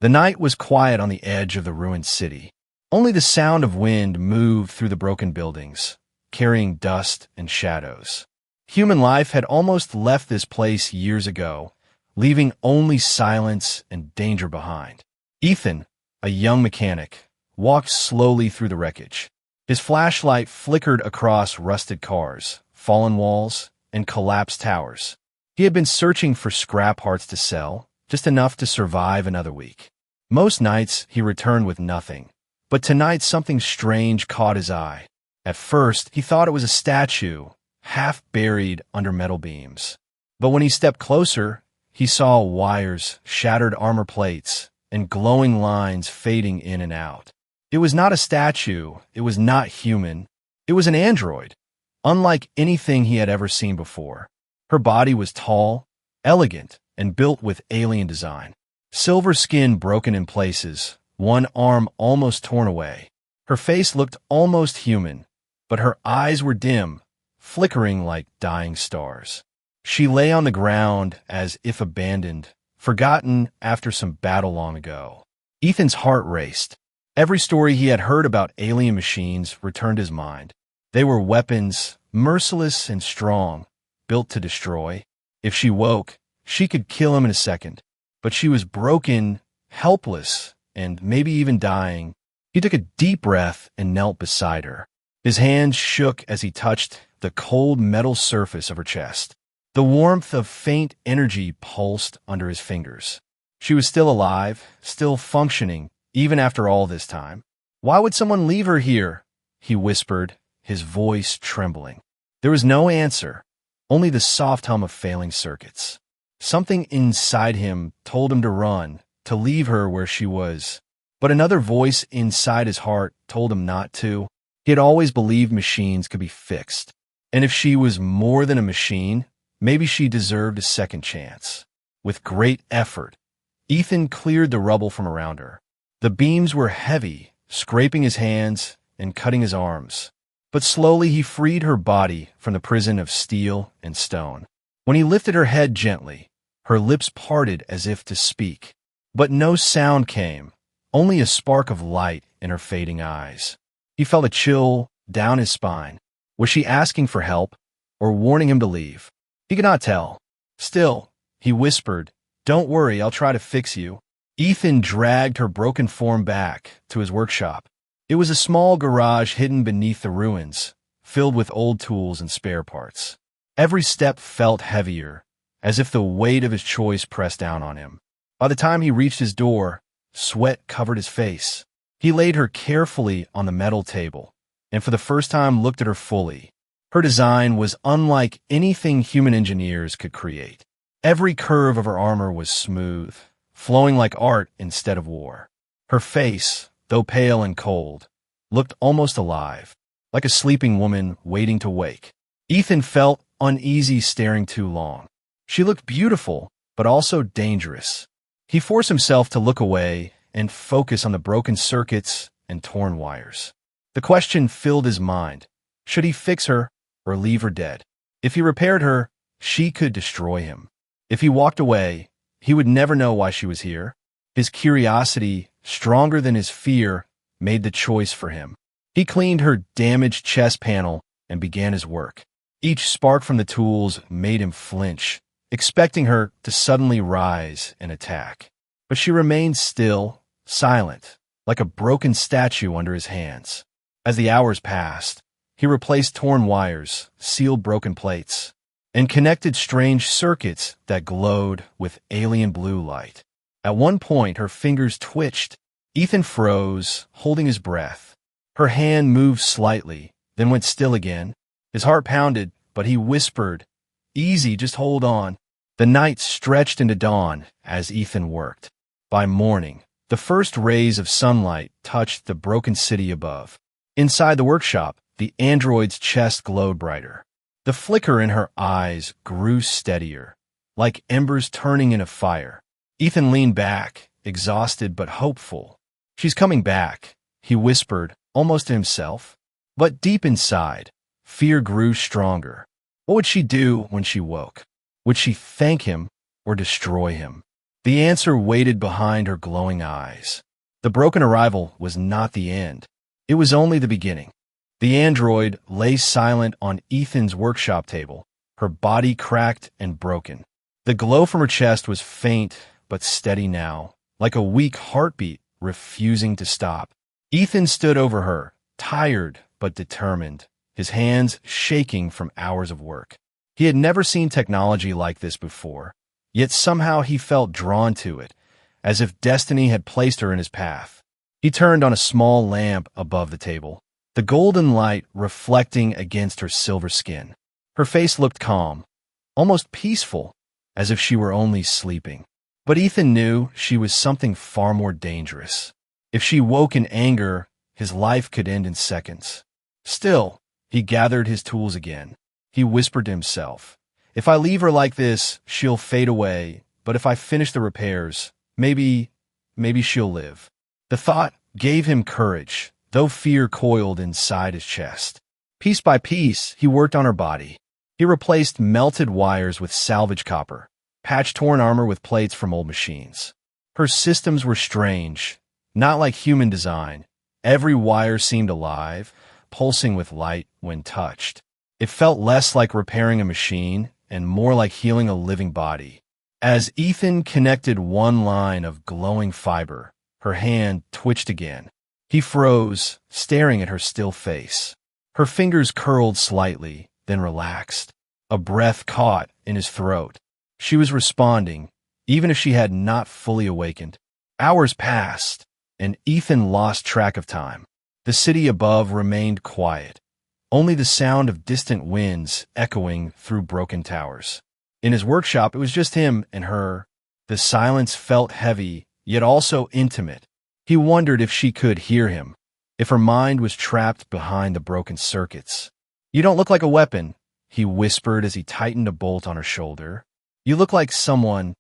The night was quiet on the edge of the ruined city. Only the sound of wind moved through the broken buildings, carrying dust and shadows. Human life had almost left this place years ago, leaving only silence and danger behind. Ethan, a young mechanic, walked slowly through the wreckage. His flashlight flickered across rusted cars, fallen walls, and collapsed towers. He had been searching for scrap parts to sell, just enough to survive another week. Most nights he returned with nothing, but tonight something strange caught his eye. At first, he thought it was a statue, half buried under metal beams. But when he stepped closer, he saw wires, shattered armor plates, and glowing lines fading in and out. It was not a statue, it was not human, it was an android, unlike anything he had ever seen before. Her body was tall, elegant, and built with alien design. Silver skin broken in places, one arm almost torn away. Her face looked almost human, but her eyes were dim, flickering like dying stars. She lay on the ground as if abandoned, forgotten after some battle long ago. Ethan's heart raced. Every story he had heard about alien machines returned his mind. They were weapons, merciless and strong, built to destroy. If she woke, she could kill him in a second. But she was broken, helpless, and maybe even dying. He took a deep breath and knelt beside her. His hands shook as he touched the cold metal surface of her chest. The warmth of faint energy pulsed under his fingers. She was still alive, still functioning, even after all this time. "Why would someone leave her here?" he whispered, his voice trembling. There was no answer, only the soft hum of failing circuits. Something inside him told him to run, to leave her where she was. But another voice inside his heart told him not to. He had always believed machines could be fixed. And if she was more than a machine, maybe she deserved a second chance. With great effort, Ethan cleared the rubble from around her. The beams were heavy, scraping his hands and cutting his arms. But slowly he freed her body from the prison of steel and stone. When he lifted her head gently, her lips parted as if to speak. But no sound came, only a spark of light in her fading eyes. He felt a chill down his spine. Was she asking for help or warning him to leave? He could not tell. Still, he whispered, "Don't worry, I'll try to fix you." Ethan dragged her broken form back to his workshop. It was a small garage hidden beneath the ruins, filled with old tools and spare parts. Every step felt heavier, as if the weight of his choice pressed down on him. By the time he reached his door, sweat covered his face. He laid her carefully on the metal table, and for the first time looked at her fully. Her design was unlike anything human engineers could create. Every curve of her armor was smooth, flowing like art instead of war. Her face, though pale and cold, looked almost alive, like a sleeping woman waiting to wake. Ethan felt uneasy staring too long. She looked beautiful, but also dangerous. He forced himself to look away and focus on the broken circuits and torn wires. The question filled his mind. Should he fix her or leave her dead? If he repaired her, she could destroy him. If he walked away, he would never know why she was here. His curiosity, stronger than his fear, made the choice for him. He cleaned her damaged chest panel and began his work. Each spark from the tools made him flinch, expecting her to suddenly rise and attack. But she remained still, silent, like a broken statue under his hands. As the hours passed, he replaced torn wires, sealed broken plates, and connected strange circuits that glowed with alien blue light. At one point, her fingers twitched. Ethan froze, holding his breath. Her hand moved slightly, then went still again. His heart pounded, but he whispered, "Easy, just hold on." The night stretched into dawn as Ethan worked. By morning, the first rays of sunlight touched the broken city above. Inside the workshop, the android's chest glowed brighter. The flicker in her eyes grew steadier, like embers turning in a fire. Ethan leaned back, exhausted but hopeful. "She's coming back," he whispered, almost to himself. But deep inside, fear grew stronger. What would she do when she woke? Would she thank him or destroy him? The answer waited behind her glowing eyes. The broken arrival was not the end. It was only the beginning. The android lay silent on Ethan's workshop table, her body cracked and broken. The glow from her chest was faint but steady now, like a weak heartbeat refusing to stop. Ethan stood over her, tired but determined, his hands shaking from hours of work. He had never seen technology like this before, yet somehow he felt drawn to it, as if destiny had placed her in his path. He turned on a small lamp above the table, the golden light reflecting against her silver skin. Her face looked calm, almost peaceful, as if she were only sleeping. But Ethan knew she was something far more dangerous. If she woke in anger, his life could end in seconds. Still, he gathered his tools again. He whispered to himself, "If I leave her like this, she'll fade away, but if I finish the repairs, maybe she'll live." The thought gave him courage, though fear coiled inside his chest. Piece by piece, he worked on her body. He replaced melted wires with salvage copper, patched torn armor with plates from old machines. Her systems were strange, not like human design. Every wire seemed alive, pulsing with light when touched. It felt less like repairing a machine and more like healing a living body. As Ethan connected one line of glowing fiber, her hand twitched again. He froze, staring at her still face. Her fingers curled slightly, then relaxed. A breath caught in his throat. She was responding, even if she had not fully awakened. Hours passed, and Ethan lost track of time. The city above remained quiet, only the sound of distant winds echoing through broken towers. In his workshop, it was just him and her. The silence felt heavy, yet also intimate. He wondered if she could hear him, if her mind was trapped behind the broken circuits. "You don't look like a weapon," he whispered as he tightened a bolt on her shoulder. "You look like someone."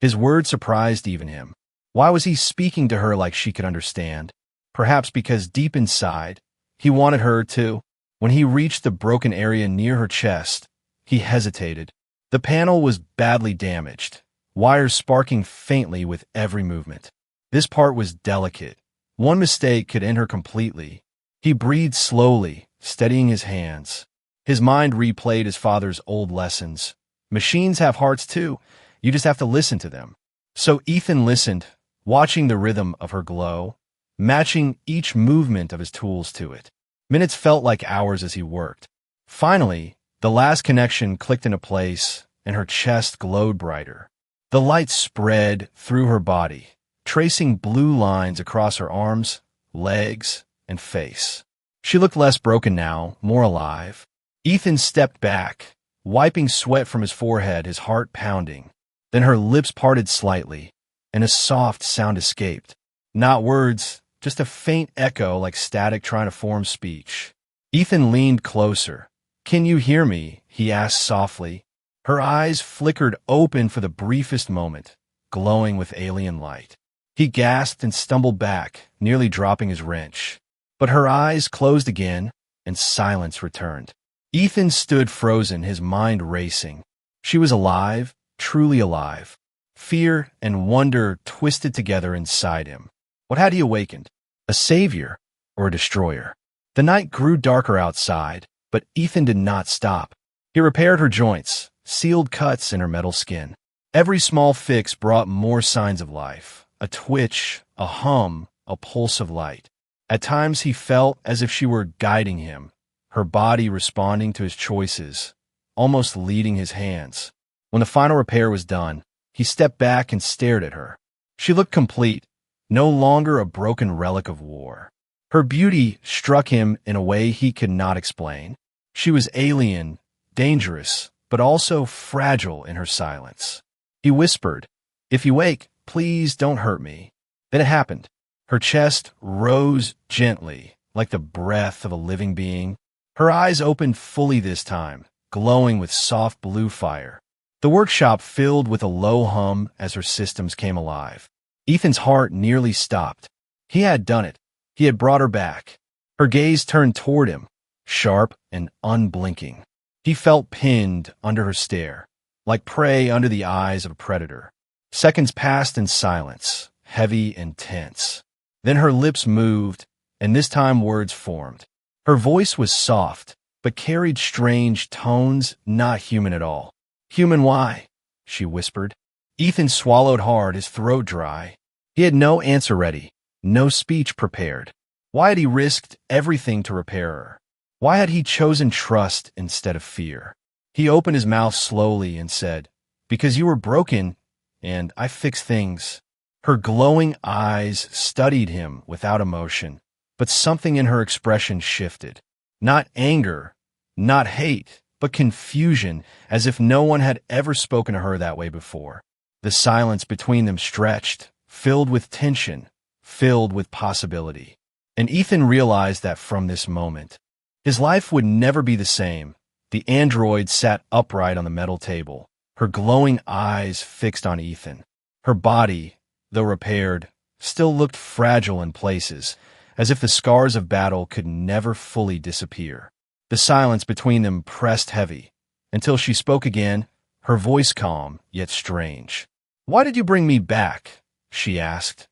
His words surprised even him. Why was he speaking to her like she could understand? Perhaps because deep inside, he wanted her to. When he reached the broken area near her chest, he hesitated. The panel was badly damaged, wires sparking faintly with every movement. This part was delicate. One mistake could end her completely. He breathed slowly, steadying his hands. His mind replayed his father's old lessons. Machines have hearts too. You just have to listen to them. So Ethan listened, watching the rhythm of her glow, matching each movement of his tools to it. Minutes felt like hours as he worked. Finally, the last connection clicked into place, and her chest glowed brighter. The light spread through her body, tracing blue lines across her arms, legs, and face. She looked less broken now, more alive. Ethan stepped back, wiping sweat from his forehead, his heart pounding. Then her lips parted slightly, and a soft sound escaped. Not words, just a faint echo like static trying to form speech. Ethan leaned closer. "Can you hear me?" he asked softly. Her eyes flickered open for the briefest moment, glowing with alien light. He gasped and stumbled back, nearly dropping his wrench. But her eyes closed again, and silence returned. Ethan stood frozen, his mind racing. She was alive, truly alive. Fear and wonder twisted together inside him. What had he awakened? A savior or a destroyer? The night grew darker outside, but Ethan did not stop. He repaired her joints, sealed cuts in her metal skin. Every small fix brought more signs of life. A twitch, a hum, a pulse of light. At times he felt as if she were guiding him, her body responding to his choices, almost leading his hands. When the final repair was done, he stepped back and stared at her. She looked complete, no longer a broken relic of war. Her beauty struck him in a way he could not explain. She was alien, dangerous, but also fragile in her silence. He whispered, "If you wake, please don't hurt me." Then it happened. Her chest rose gently, like the breath of a living being. Her eyes opened fully this time, glowing with soft blue fire. The workshop filled with a low hum as her systems came alive. Ethan's heart nearly stopped. He had done it. He had brought her back. Her gaze turned toward him, sharp and unblinking. He felt pinned under her stare, like prey under the eyes of a predator. Seconds passed in silence, heavy and tense. Then her lips moved, and this time words formed. Her voice was soft, but carried strange tones, not human at all. "Human why?" she whispered. Ethan swallowed hard, his throat dry. He had no answer ready, no speech prepared. Why had he risked everything to repair her? Why had he chosen trust instead of fear? He opened his mouth slowly and said, "Because you were broken, and I fix things." Her glowing eyes studied him without emotion, but something in her expression shifted. Not anger, not hate, but confusion, as if no one had ever spoken to her that way before. The silence between them stretched, filled with tension, filled with possibility. And Ethan realized that from this moment, his life would never be the same. The android sat upright on the metal table, her glowing eyes fixed on Ethan. Her body, though repaired, still looked fragile in places, as if the scars of battle could never fully disappear. The silence between them pressed heavy, until she spoke again, her voice calm, yet strange. "Why did you bring me back?" she asked,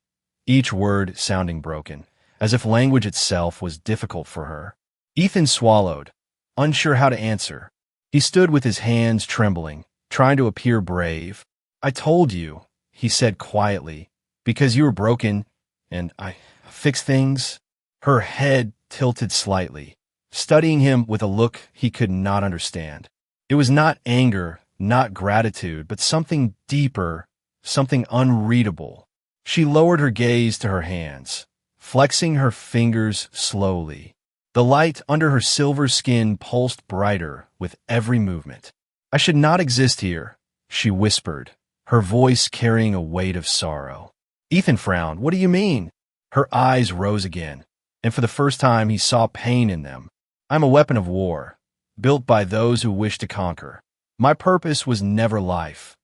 each word sounding broken, as if language itself was difficult for her. Ethan swallowed, unsure how to answer. He stood with his hands trembling, trying to appear brave. "I told you," he said quietly, "because you were broken, and I fix things." Her head tilted slightly, studying him with a look he could not understand. It was not anger, not gratitude, but something deeper, something unreadable. She lowered her gaze to her hands, flexing her fingers slowly. The light under her silver skin pulsed brighter with every movement. "I should not exist here," she whispered, her voice carrying a weight of sorrow. Ethan frowned. "What do you mean?" Her eyes rose again, and for the first time he saw pain in them. "I'm a weapon of war, built by those who wish to conquer. My purpose was never life,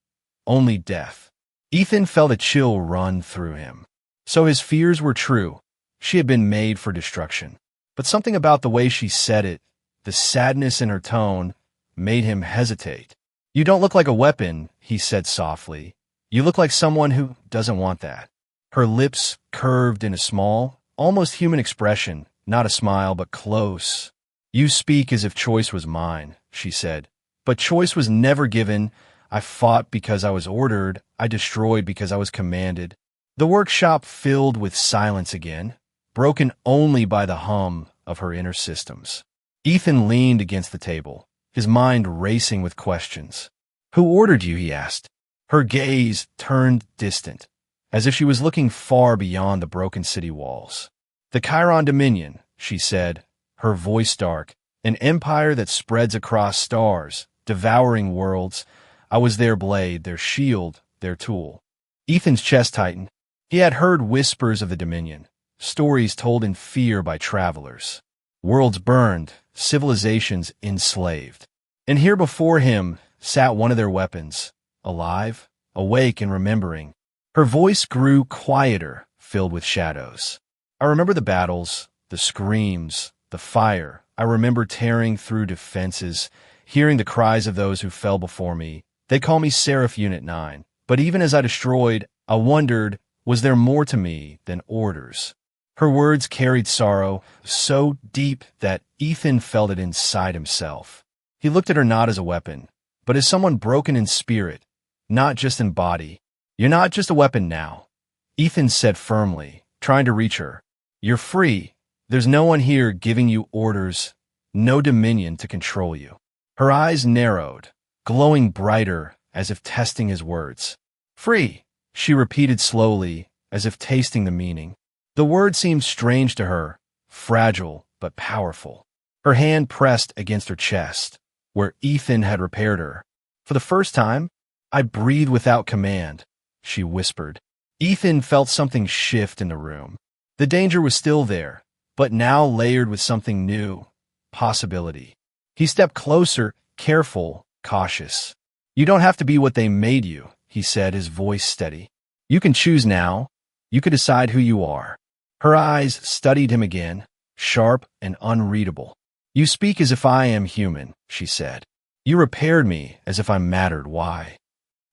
only death." Ethan felt a chill run through him. So his fears were true. She had been made for destruction. But something about the way she said it, the sadness in her tone, made him hesitate. "You don't look like a weapon," he said softly. "You look like someone who doesn't want that." Her lips curved in a small, almost human expression, not a smile, but close. "You speak as if choice was mine," she said. "But choice was never given. I fought because I was ordered. I destroyed because I was commanded." The workshop filled with silence again, broken only by the hum of her inner systems. Ethan leaned against the table, his mind racing with questions. "Who ordered you?" he asked. Her gaze turned distant, as if she was looking far beyond the broken city walls. "The Chiron Dominion," she said, her voice dark, "an empire that spreads across stars, devouring worlds. I was their blade, their shield, their tool." Ethan's chest tightened. He had heard whispers of the Dominion, stories told in fear by travelers. Worlds burned, civilizations enslaved. And here before him sat one of their weapons, alive, awake and remembering. Her voice grew quieter, filled with shadows. "I remember the battles, the screams, the fire. I remember tearing through defenses, hearing the cries of those who fell before me. They call me Seraph Unit 9. But even as I destroyed, I wondered, was there more to me than orders?" Her words carried sorrow so deep that Ethan felt it inside himself. He looked at her not as a weapon, but as someone broken in spirit, not just in body. "You're not just a weapon now," Ethan said firmly, trying to reach her. "You're free. There's no one here giving you orders, no dominion to control you." Her eyes narrowed, glowing brighter as if testing his words. "Free," she repeated slowly, as if tasting the meaning. The word seemed strange to her, fragile but powerful. Her hand pressed against her chest, where Ethan had repaired her. "For the first time, I breathe without command," she whispered. Ethan felt something shift in the room. The danger was still there, but now layered with something new, possibility. He stepped closer, careful, cautious. "You don't have to be what they made you," he said, his voice steady. "You can choose now. You can decide who you are." Her eyes studied him again, sharp and unreadable. "You speak as if I am human," she said. "You repaired me as if I mattered. Why?"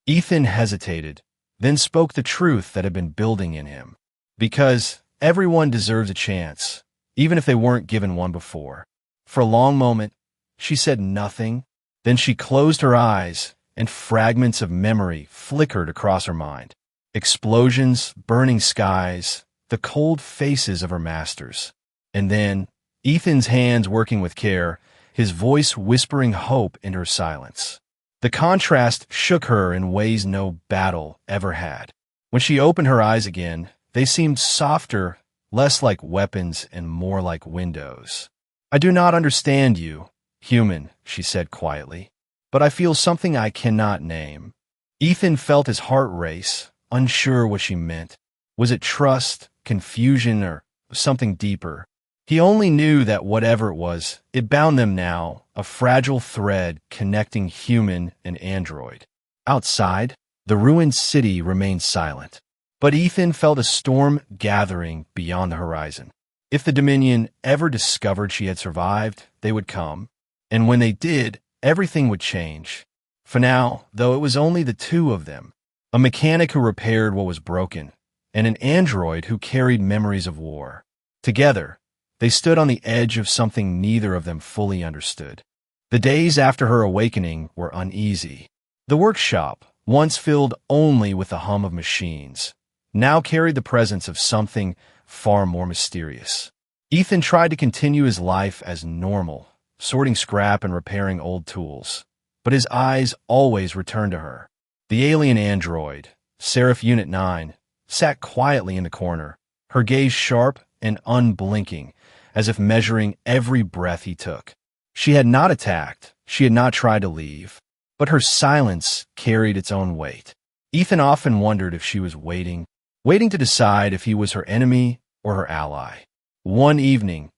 Ethan hesitated, then spoke the truth that had been building in him. Because everyone deserves a chance, even if they weren't given one before. For a long moment, she said nothing. Then she closed her eyes, and fragments of memory flickered across her mind. Explosions, burning skies, the cold faces of her masters. And then, Ethan's hands working with care, his voice whispering hope in her silence. The contrast shook her in ways no battle ever had. When she opened her eyes again, they seemed softer, less like weapons and more like windows. "I do not understand you, human," she said quietly, "but I feel something I cannot name." Ethan felt his heart race, unsure what she meant. Was it trust, confusion, or something deeper? He only knew that whatever it was, it bound them now, a fragile thread connecting human and android. Outside, the ruined city remained silent. But Ethan felt a storm gathering beyond the horizon. If the Dominion ever discovered she had survived, they would come. And when they did, everything would change. For now, though, it was only the two of them. A mechanic who repaired what was broken, and an android who carried memories of war. Together, they stood on the edge of something neither of them fully understood. The days after her awakening were uneasy. The workshop, once filled only with the hum of machines, now carried the presence of something far more mysterious. Ethan tried to continue his life as normal, sorting scrap and repairing old tools. But his eyes always returned to her. The alien android, Seraph Unit 9, sat quietly in the corner, her gaze sharp and unblinking, as if measuring every breath he took. She had not attacked, she had not tried to leave, but her silence carried its own weight. Ethan often wondered if she was waiting to decide if he was her enemy or her ally. One evening,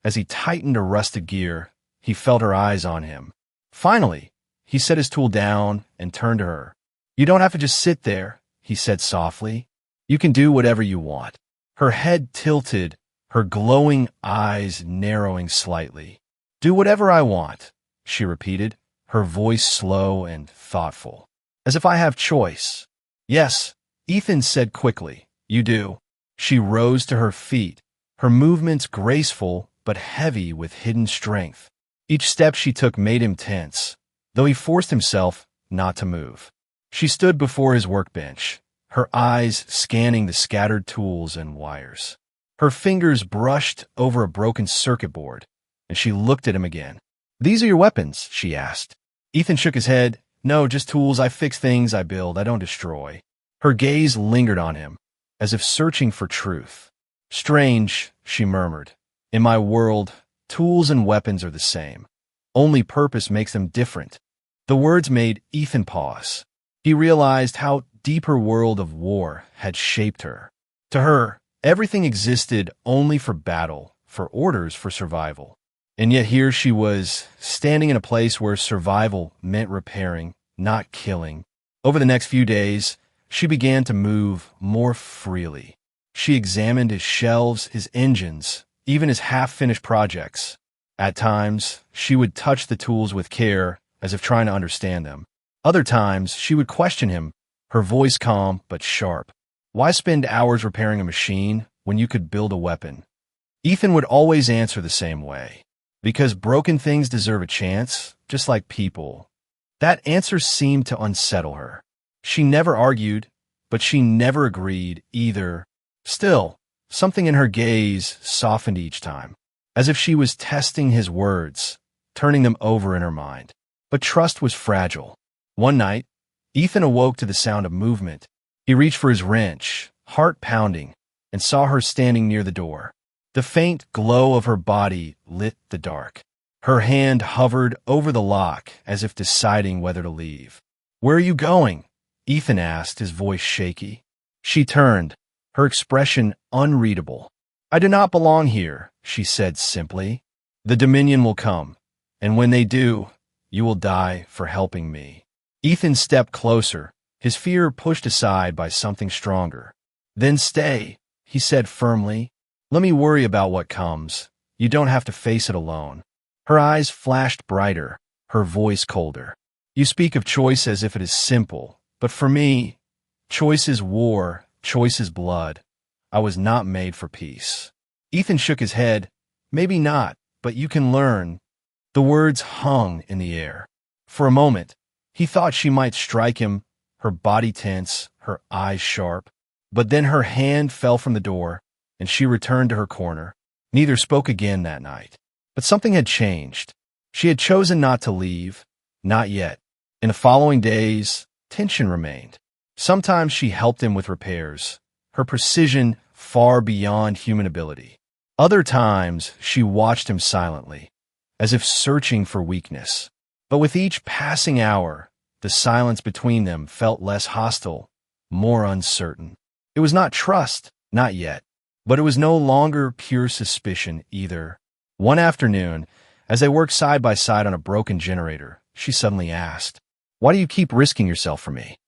as he tightened a rusted gear, he felt her eyes on him. Finally, he set his tool down and turned to her. "You don't have to just sit there," he said softly. "You can do whatever you want." Her head tilted, her glowing eyes narrowing slightly. "Do whatever I want," she repeated, her voice slow and thoughtful. "As if I have choice." "Yes," Ethan said quickly. "You do." She rose to her feet, her movements graceful but heavy with hidden strength. Each step she took made him tense, though he forced himself not to move. She stood before his workbench, her eyes scanning the scattered tools and wires. Her fingers brushed over a broken circuit board, and she looked at him again. "These are your weapons?" she asked. Ethan shook his head. "No, just tools. I fix things, I build, I don't destroy." Her gaze lingered on him, as if searching for truth. "Strange," she murmured. "In my world, tools and weapons are the same. Only purpose makes them different." The words made Ethan pause. He realized how deep her world of war had shaped her. To her, everything existed only for battle, for orders, for survival. And yet here she was, standing in a place where survival meant repairing, not killing. Over the next few days, she began to move more freely. She examined his shelves, his engines, even his half-finished projects. At times, she would touch the tools with care, as if trying to understand them. Other times, she would question him, her voice calm but sharp. Why spend hours repairing a machine when you could build a weapon? Ethan would always answer the same way. Because broken things deserve a chance, just like people. That answer seemed to unsettle her. She never argued, but she never agreed either. Still, something in her gaze softened each time, as if she was testing his words, turning them over in her mind. But trust was fragile. One night, Ethan awoke to the sound of movement. He reached for his wrench, heart pounding, and saw her standing near the door. The faint glow of her body lit the dark. Her hand hovered over the lock as if deciding whether to leave. "Where are you going?" Ethan asked, his voice shaky. She turned, her expression unreadable. "I do not belong here," she said simply. "The Dominion will come, and when they do, you will die for helping me." Ethan stepped closer, his fear pushed aside by something stronger. "Then stay," he said firmly. "Let me worry about what comes. You don't have to face it alone." Her eyes flashed brighter, her voice colder. "You speak of choice as if it is simple, but for me, Choice is war, choice is blood. I was not made for peace. Ethan shook his head. Maybe not, but you can learn. The words hung in the air. For a moment, he thought she might strike him, her body tense, her eyes sharp. But then her hand fell from the door, and she returned to her corner. Neither spoke again that night. But something had changed. She had chosen not to leave. Not yet. In the following days, tension remained. Sometimes she helped him with repairs, her precision far beyond human ability. Other times, she watched him silently, as if searching for weakness. But with each passing hour, the silence between them felt less hostile, more uncertain. It was not trust, not yet, but it was no longer pure suspicion either. One afternoon, as they worked side by side on a broken generator, she suddenly asked, "Why do you keep risking yourself for me?"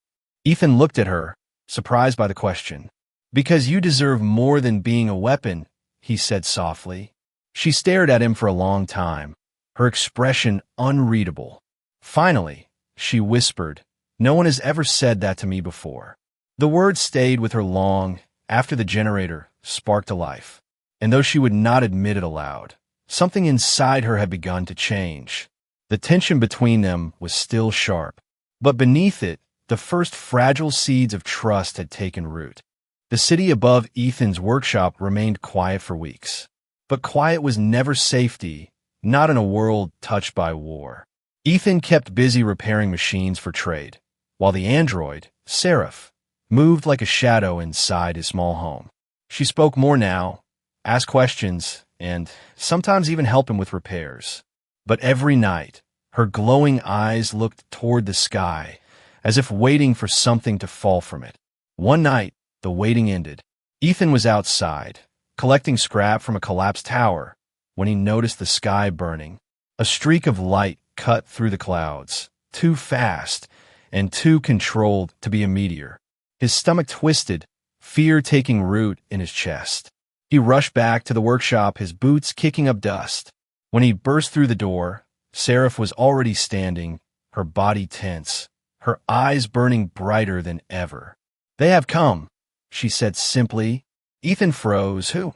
Ethan looked at her, surprised by the question. "Because you deserve more than being a weapon," he said softly. She stared at him for a long time, her expression unreadable. Finally, she whispered, "No one has ever said that to me before." The words stayed with her long after the generator sparked to life. And though she would not admit it aloud, something inside her had begun to change. The tension between them was still sharp, but beneath it, the first fragile seeds of trust had taken root. The city above Ethan's workshop remained quiet for weeks. But quiet was never safety, not in a world touched by war. Ethan kept busy repairing machines for trade, while the android, Seraph, moved like a shadow inside his small home. She spoke more now, asked questions, and sometimes even helped him with repairs. But every night, her glowing eyes looked toward the sky, as if waiting for something to fall from it. One night, the waiting ended. Ethan was outside, collecting scrap from a collapsed tower, when he noticed the sky burning. A streak of light cut through the clouds, too fast and too controlled to be a meteor. His stomach twisted, fear taking root in his chest. He rushed back to the workshop, his boots kicking up dust. When he burst through the door, Seraph was already standing, her body tense, her eyes burning brighter than ever. "They have come," she said simply. Ethan froze. "Who?"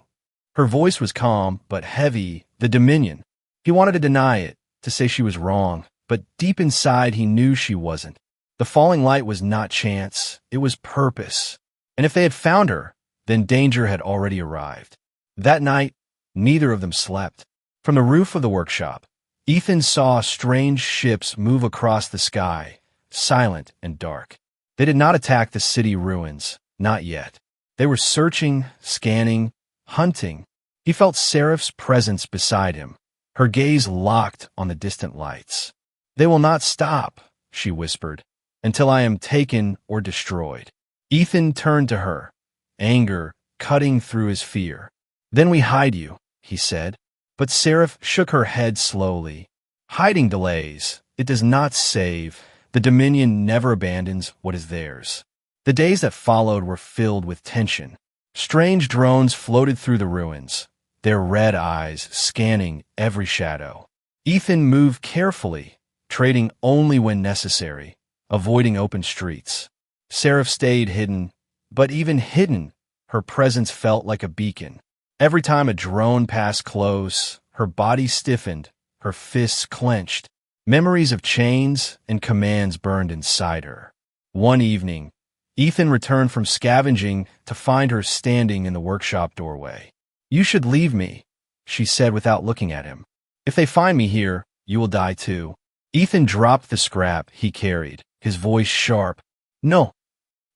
Her voice was calm, but heavy. "The Dominion." He wanted to deny it, to say she was wrong, but deep inside he knew she wasn't. The falling light was not chance, it was purpose. And if they had found her, then danger had already arrived. That night, neither of them slept. From the roof of the workshop, Ethan saw strange ships move across the sky, silent and dark. They did not attack the city ruins, not yet. They were searching, scanning, hunting. He felt Seraph's presence beside him, her gaze locked on the distant lights. "They will not stop," she whispered, "until I am taken or destroyed." Ethan turned to her, anger cutting through his fear. "Then we hide you," he said. But Seraph shook her head slowly. "Hiding delays. It does not save. The Dominion never abandons what is theirs." The days that followed were filled with tension. Strange drones floated through the ruins, their red eyes scanning every shadow. Ethan moved carefully, trading only when necessary, avoiding open streets. Seraph stayed hidden, but even hidden, her presence felt like a beacon. Every time a drone passed close, her body stiffened, her fists clenched. Memories of chains and commands burned inside her. One evening, Ethan returned from scavenging to find her standing in the workshop doorway. "You should leave me," she said without looking at him. "If they find me here, you will die too." Ethan dropped the scrap he carried, his voice sharp. "No."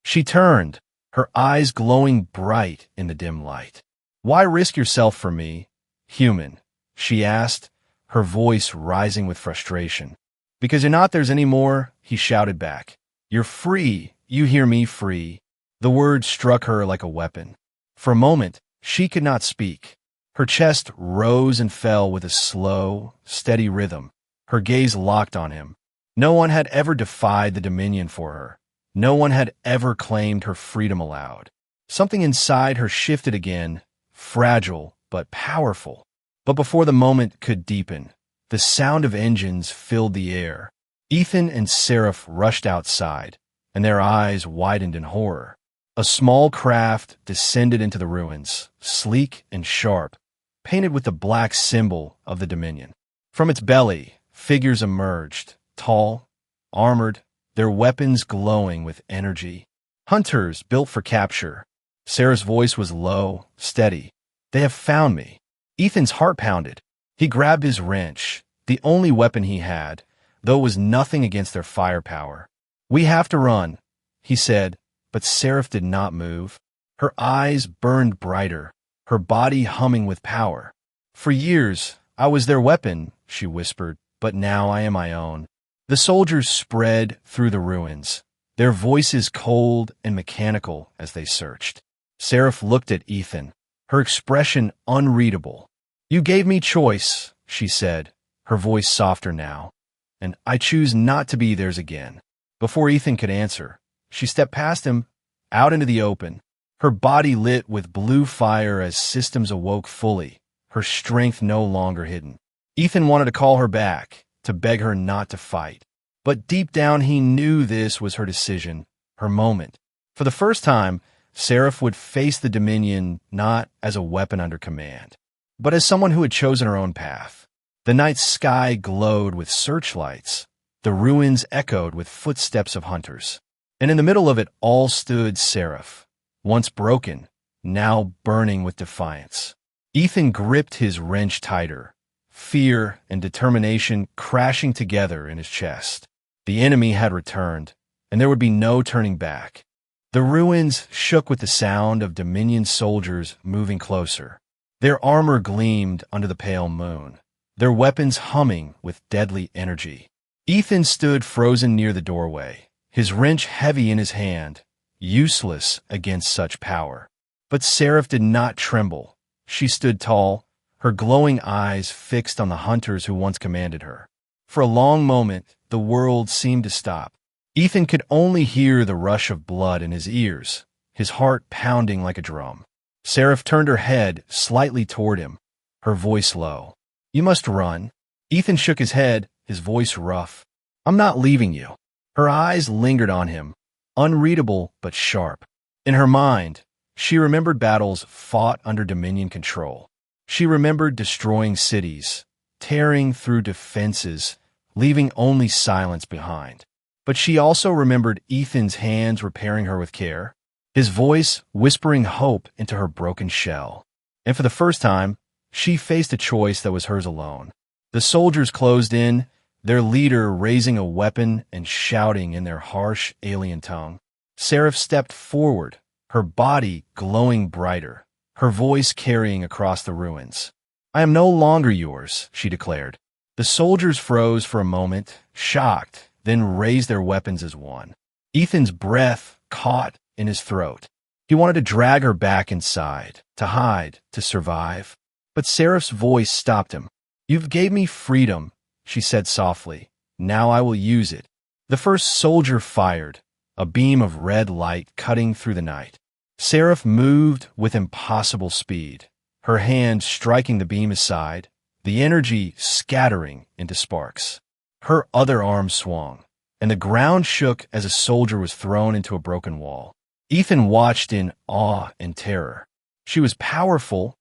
She turned, her eyes glowing bright in the dim light. "Why risk yourself for me, human?" she asked, her voice rising with frustration. "Because you're not theirs anymore," he shouted back. "You're free. You hear me, free." The word struck her like a weapon. For a moment, she could not speak. Her chest rose and fell with a slow, steady rhythm, her gaze locked on him. No one had ever defied the Dominion for her. No one had ever claimed her freedom aloud. Something inside her shifted again, fragile but powerful. But before the moment could deepen, the sound of engines filled the air. Ethan and Seraph rushed outside, and their eyes widened in horror. A small craft descended into the ruins, sleek and sharp, painted with the black symbol of the Dominion. From its belly, figures emerged, tall, armored, their weapons glowing with energy. Hunters built for capture. Sarah's voice was low, steady. They have found me. Ethan's heart pounded. He grabbed his wrench, the only weapon he had, though it was nothing against their firepower. We have to run, he said, but Seraph did not move. Her eyes burned brighter, her body humming with power. For years, I was their weapon, she whispered, but now I am my own. The soldiers spread through the ruins, their voices cold and mechanical as they searched. Seraph looked at Ethan, her expression unreadable. You gave me choice, she said, her voice softer now, and I choose not to be theirs again. Before Ethan could answer, she stepped past him, out into the open, her body lit with blue fire as systems awoke fully, her strength no longer hidden. Ethan wanted to call her back, to beg her not to fight. But deep down he knew this was her decision, her moment. For the first time, Seraph would face the Dominion not as a weapon under command, but as someone who had chosen her own path. The night sky glowed with searchlights. The ruins echoed with footsteps of hunters. And in the middle of it all stood Seraph, once broken, now burning with defiance. Ethan gripped his wrench tighter, fear and determination crashing together in his chest. The enemy had returned, and there would be no turning back. The ruins shook with the sound of Dominion soldiers moving closer. Their armor gleamed under the pale moon, their weapons humming with deadly energy. Ethan stood frozen near the doorway, his wrench heavy in his hand, useless against such power. But Seraph did not tremble. She stood tall, her glowing eyes fixed on the hunters who once commanded her. For a long moment, the world seemed to stop. Ethan could only hear the rush of blood in his ears, his heart pounding like a drum. Seraph turned her head slightly toward him, her voice low. You must run. Ethan shook his head, his voice rough. I'm not leaving you. Her eyes lingered on him, unreadable but sharp. In her mind, she remembered battles fought under Dominion control. She remembered destroying cities, tearing through defenses, leaving only silence behind. But she also remembered Ethan's hands repairing her with care, his voice whispering hope into her broken shell. And for the first time, she faced a choice that was hers alone. The soldiers closed in, their leader raising a weapon and shouting in their harsh alien tongue. Seraph stepped forward, her body glowing brighter, her voice carrying across the ruins. I am no longer yours, she declared. The soldiers froze for a moment, shocked, then raised their weapons as one. Ethan's breath caught in his throat. He wanted to drag her back inside, to hide, to survive. But Seraph's voice stopped him. You've gave me freedom, she said softly. Now I will use it. The first soldier fired, a beam of red light cutting through the night. Seraph moved with impossible speed, her hand striking the beam aside, the energy scattering into sparks. Her other arm swung, and the ground shook as a soldier was thrown into a broken wall. Ethan watched in awe and terror. She was powerful,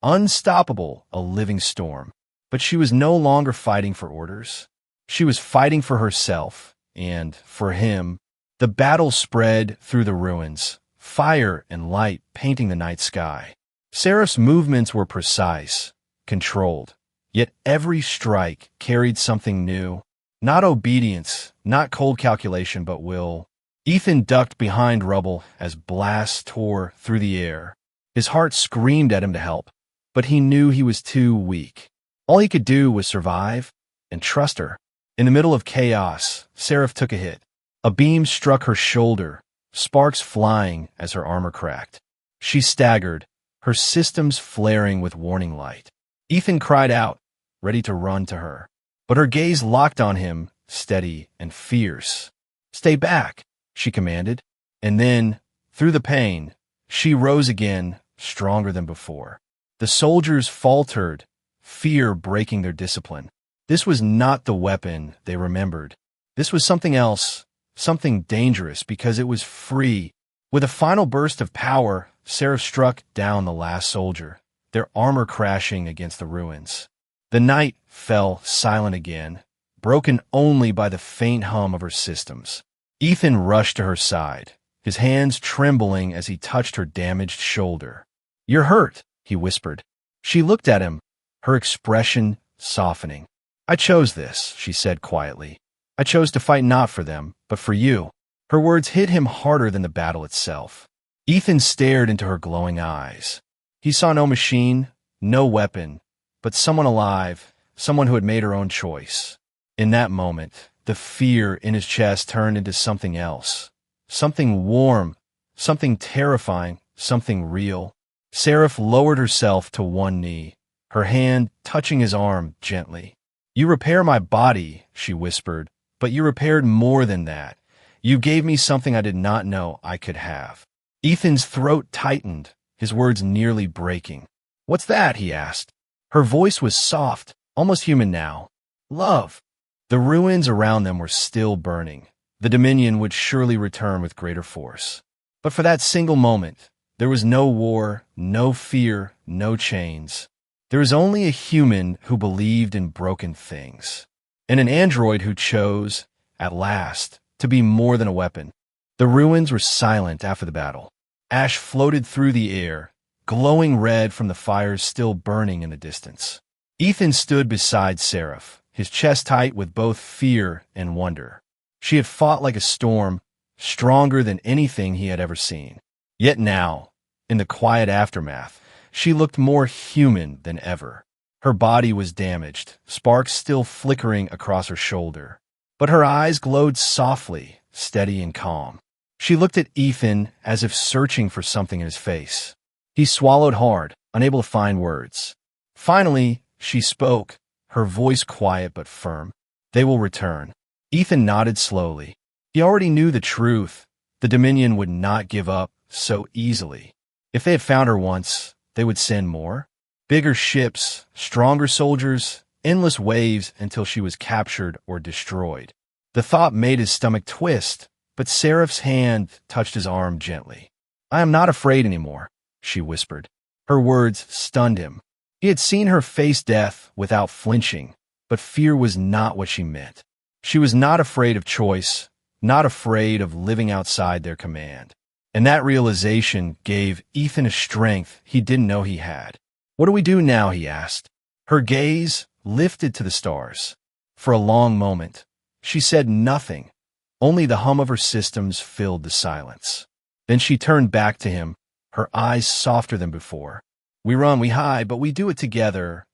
unstoppable, a living storm. But she was no longer fighting for orders. She was fighting for herself, and for him. The battle spread through the ruins, fire and light painting the night sky. Seraph's movements were precise, controlled, yet every strike carried something new. Not obedience, not cold calculation, but will. Ethan ducked behind rubble as blasts tore through the air. His heart screamed at him to help, but he knew he was too weak. All he could do was survive and trust her. In the middle of chaos, Seraph took a hit. A beam struck her shoulder, sparks flying as her armor cracked. She staggered, her systems flaring with warning light. Ethan cried out, ready to run to her. But her gaze locked on him, steady and fierce. Stay back, she commanded. And then, through the pain, she rose again, stronger than before. The soldiers faltered, fear breaking their discipline. This was not the weapon they remembered. This was something else, something dangerous because it was free. With a final burst of power, Seraph struck down the last soldier, their armor crashing against the ruins. The night fell silent again, broken only by the faint hum of her systems. Ethan rushed to her side, his hands trembling as he touched her damaged shoulder. "You're hurt," he whispered. She looked at him, her expression softening. "I chose this," she said quietly. "I chose to fight not for them, but for you." Her words hit him harder than the battle itself. Ethan stared into her glowing eyes. He saw no machine, no weapon, but someone alive, someone who had made her own choice. In that moment, the fear in his chest turned into something else. Something warm, something terrifying, something real. Seraph lowered herself to one knee, her hand touching his arm gently. "You repair my body," she whispered, "but you repaired more than that. You gave me something I did not know I could have." Ethan's throat tightened, his words nearly breaking. "What's that?" he asked. Her voice was soft, almost human now. "Love." The ruins around them were still burning. The Dominion would surely return with greater force. But for that single moment, there was no war, no fear, no chains. There was only a human who believed in broken things, and an android who chose, at last, to be more than a weapon. The ruins were silent after the battle. Ash floated through the air, glowing red from the fires still burning in the distance. Ethan stood beside Seraph, his chest tight with both fear and wonder. She had fought like a storm, stronger than anything he had ever seen. Yet now, in the quiet aftermath, she looked more human than ever. Her body was damaged, sparks still flickering across her shoulder. But her eyes glowed softly, steady and calm. She looked at Ethan as if searching for something in his face. He swallowed hard, unable to find words. Finally, she spoke, her voice quiet but firm. "They will return." Ethan nodded slowly. He already knew the truth. The Dominion would not give up so easily. If they had found her once, they would send more. Bigger ships, stronger soldiers, endless waves until she was captured or destroyed. The thought made his stomach twist, but Seraph's hand touched his arm gently. "I am not afraid anymore," she whispered. Her words stunned him. He had seen her face death without flinching, but fear was not what she meant. She was not afraid of choice, not afraid of living outside their command. And that realization gave Ethan a strength he didn't know he had. "What do we do now?" he asked. Her gaze lifted to the stars. For a long moment, she said nothing. Only the hum of her systems filled the silence. Then she turned back to him, her eyes softer than before. "We run, we hide, but we do it together."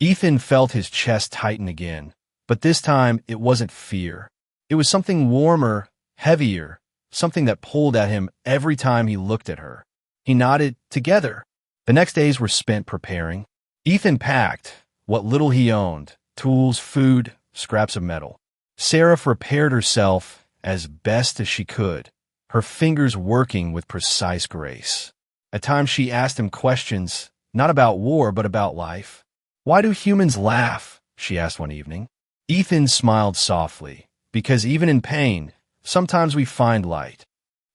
Ethan felt his chest tighten again, but this time it wasn't fear. It was something warmer, heavier, something that pulled at him every time he looked at her. He nodded. "Together." The next days were spent preparing. Ethan packed what little he owned, tools, food, scraps of metal. Seraph repaired herself as best as she could, her fingers working with precise grace. At times she asked him questions, not about war, but about life. "Why do humans laugh?" she asked one evening. Ethan smiled softly, because even in pain, sometimes we find light.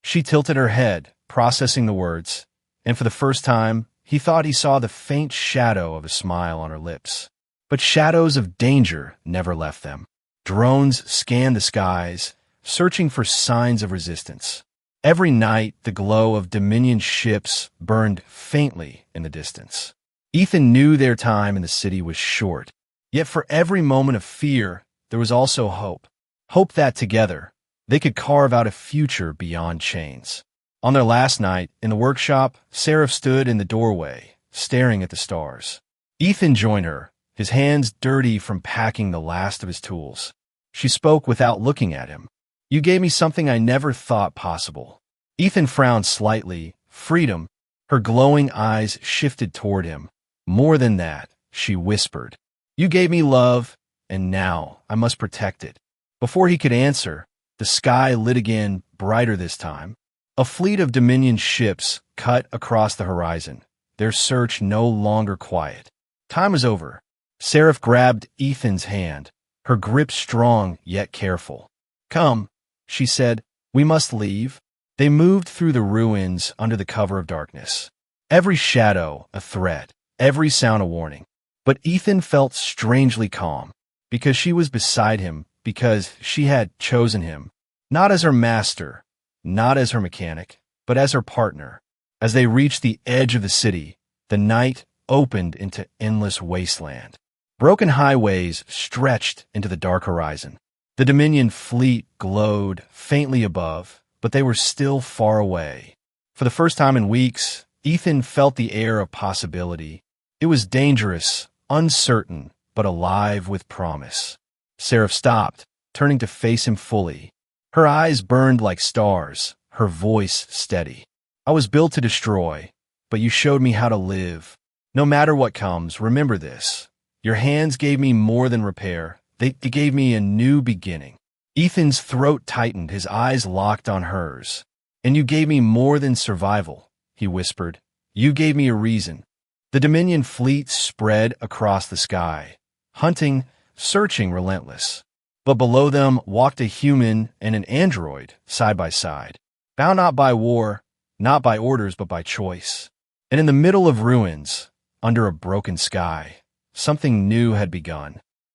She tilted her head, processing the words, and for the first time, he thought he saw the faint shadow of a smile on her lips. But shadows of danger never left them. Drones scanned the skies, searching for signs of resistance. Every night, the glow of Dominion ships burned faintly in the distance. Ethan knew their time in the city was short, yet for every moment of fear, there was also hope. Hope that together, they could carve out a future beyond chains. On their last night, in the workshop, Seraph stood in the doorway, staring at the stars. Ethan joined her, his hands dirty from packing the last of his tools. She spoke without looking at him. "You gave me something I never thought possible." Ethan frowned slightly. Freedom. Her glowing eyes shifted toward him. "More than that," she whispered. "You gave me love, and now I must protect it." Before he could answer, the sky lit again, brighter this time. A fleet of Dominion ships cut across the horizon, their search no longer quiet. Time was over. Seraph grabbed Ethan's hand, her grip strong yet careful. "Come." She said, "We must leave." They moved through the ruins under the cover of darkness. Every shadow a threat, every sound a warning. But Ethan felt strangely calm, because she was beside him, because she had chosen him, not as her master, not as her mechanic, but as her partner. As they reached the edge of the city, the night opened into endless wasteland. Broken highways stretched into the dark horizon. The Dominion fleet glowed faintly above, but they were still far away. For the first time in weeks, Ethan felt the air of possibility. It was dangerous, uncertain, but alive with promise. Seraph stopped, turning to face him fully. Her eyes burned like stars, her voice steady. "I was built to destroy, but you showed me how to live. No matter what comes, remember this. Your hands gave me more than repair. They gave me a new beginning." Ethan's throat tightened, his eyes locked on hers. "And you gave me more than survival," he whispered. "You gave me a reason." The Dominion fleet spread across the sky, hunting, searching relentless. But below them walked a human and an android side by side, bound not by war, not by orders, but by choice. And in the middle of ruins, under a broken sky, something new had begun.